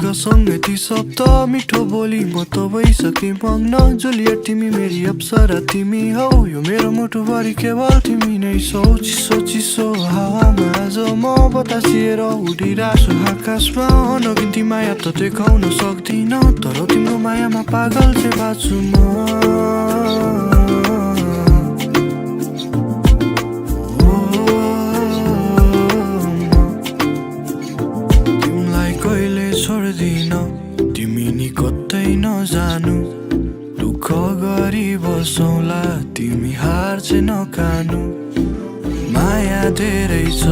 सँगै ती शब्द मिठो बोली म त भइसकेँ मग्न। जुलियट तिमी मेरी अप्सरा तिमी हौ, यो मेरो मुटुभरि केवल तिमी नै छौ। चिसो चिसो हावामा आज म बतासिएर उडिरहेछु आकाशमा। अनगिन्ती माया त देखाउन सक्दिन, तर तिम्रो मायामा पागल चाहिँ बाँच्छु म। तिमी नि कतै नजानु, दुःख गरी बसौँला तिमी हार चाहिँ नकानु। माया धेरै छ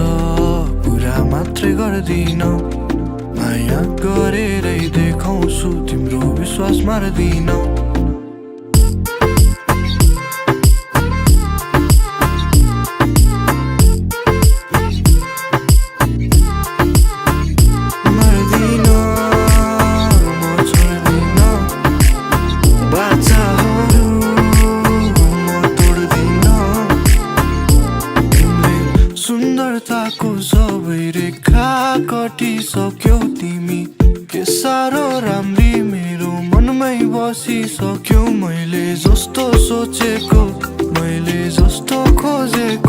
कुरा मात्रै गर्दिन, माया गरेरै देखाउँछु तिम्रो विश्वास मार्दिन। सुन्दरताको सबै रेखा कटिसक्यौ तिमी, के साह्रो राम्री मेरो मनमै बसिसक्यौ। मैले जस्तो सोचेको, मैले जस्तो खोजेको